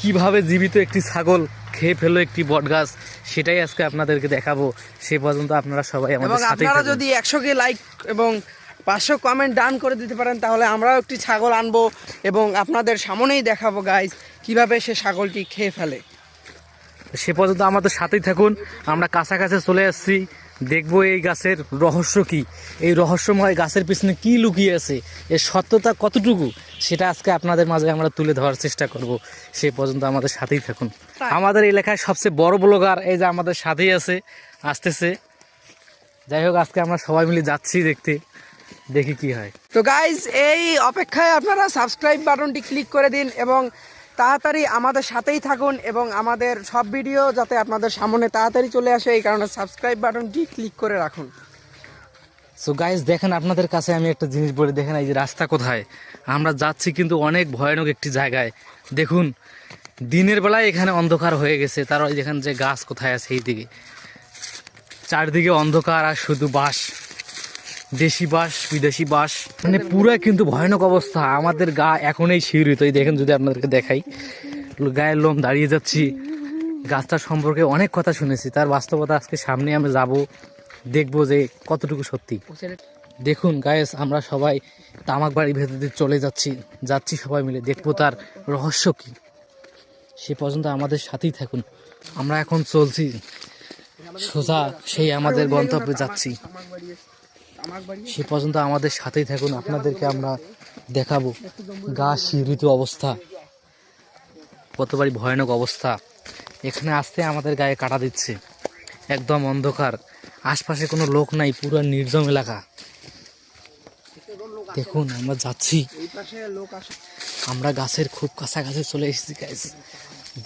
কিভাবে জীবিত একটি ছাগল খেয়ে ফেলো একটি বটগাছ, সেটাই আজকে আপনাদেরকে দেখাবো। সে পর্যন্ত আপনারা সবাই আমাদের সাথেই আপনারা থাকুন। যদি 100কে লাইক এবং 500 কমেন্ট ডান করে দিতে পারেন তাহলে আমরাও একটি ছাগল আনবো এবং আপনাদের সামনেই দেখাবো গাইজ কিভাবে সে ছাগলটি খেয়ে ফেলে। সে পর্যন্ত আমাদের সাথেই থাকুন। আমরা কাছাকাছি চলে আসছি, দেখবো এই গাছের রহস্য কি, এই রহস্যময় গাছের পিছনে কি লুকিয়ে আছে, এর সত্যতা কতটুকু, সেটা আজকে আপনাদের মাঝে আমরা তুলে ধরার চেষ্টা করব। সে পর্যন্ত আমাদের সাথেই থাকুন। আমাদের এলাকায় সবচেয়ে বড় ব্লগার এই যে আমাদের সাথেই আছে, আসতেছে। যাই হোক, আজকে আমরা সবাই মিলে যাচ্ছি দেখতে, দেখি কি হয়। তো গাইজ এই অপেক্ষায় আপনারা সাবস্ক্রাইব বাটনটি ক্লিক করে দিন এবং তাড়াতাড়ি আমাদের সাথেই থাকুন এবং আমাদের সব ভিডিও যাতে আপনাদের সামনে তাড়াতাড়ি চলে আসে এই কারণে সাবস্ক্রাইব বাটনটি ক্লিক করে রাখুন। সো গাইজ দেখেন, আপনাদের কাছে আমি একটা জিনিস বলি, দেখেন এই যে রাস্তা কোথায় আমরা যাচ্ছি, কিন্তু অনেক ভয়ানক একটি জায়গায়। দেখুন দিনের বেলায় এখানে অন্ধকার হয়ে গেছে, তার যেখানে যে গাছ কোথায় আছে এই দিকে চারদিকে অন্ধকার আর শুধু বাঁশ, দেশি বাঁশ বিদেশি বাঁশ, মানে পুরো কিন্তু ভয়ানক অবস্থা। আমাদের গা এখনই শিহরিত। এই দেখেন, যদি আপনাদেরকে দেখাই, গায়ের লোম দাঁড়িয়ে যাচ্ছি। গাছটা সম্পর্কে অনেক কথা শুনেছি, তার বাস্তবতা আজকে সামনে আমরা যাব, দেখবো যে কতটুকু সত্যি। দেখুন গায়েস, আমরা সবাই তামাক বাড়ির ভেতর দিয়ে চলে যাচ্ছি সবাই মিলে, দেখবো তার রহস্য কি। সে পর্যন্ত আমাদের সাথেই থাকুন। আমরা এখন চলছি সোজা সেই আমাদের গন্তব্যে যাচ্ছি। সে পর্যন্ত আমাদের সাথেই থাকুন, আপনাদেরকে আমরা দেখাবো গা শিহরিত অবস্থা, কতবারই ভয়ানক অবস্থা। এখানে আসতে আমাদের গায়ে কাটা দিচ্ছে, একদম অন্ধকার, আশপাশে কোনো লোক নাই, পুরো নির্জন এলাকা। দেখুন আমরা যাচ্ছি, আমরা গাছের খুব কাছাকাছি চলে এসেছি গাইস।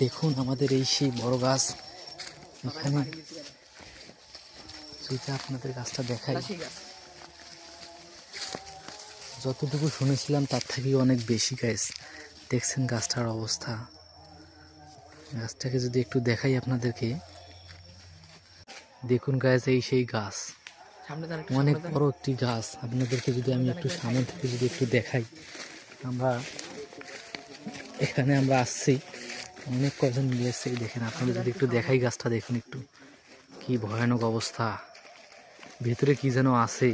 দেখুন আমাদের এই সেই বড় গাছ, এখানে যদি আপনাদের গাছটা দেখাই, যতটুকু শুনেছিলাম তার থেকেও অনেক বেশি গাইস। দেখছেন গাছটার অবস্থা, গাছটাকে যদি একটু দেখাই আপনাদেরকে, দেখুন গাছ, এই সেই গাছ, অনেক বড় একটি গাছ। আপনাদেরকে যদি আমি একটু সামনে থেকে যদি একটু দেখাই, আমরা এখানে আমরা আসছি, অনেক কজন মিলে এসছি। দেখেন আপনাদের যদি একটু দেখাই গাছটা, দেখুন একটু কি ভয়ানক অবস্থা, ভেতরে কি যেন আছে।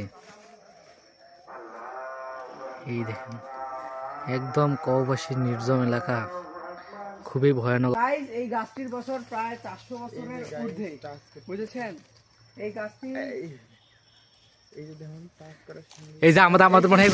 এই দেখেন, একদম কওবাসী নির্জন এলাকা, খুবই ভয়ানক। গাইজ এই গাছটির বছর প্রায় 400 বছরের ঊর্ধ্বে, বুঝেছেন? এই গাছটি এই যে আমাদের মনে হয়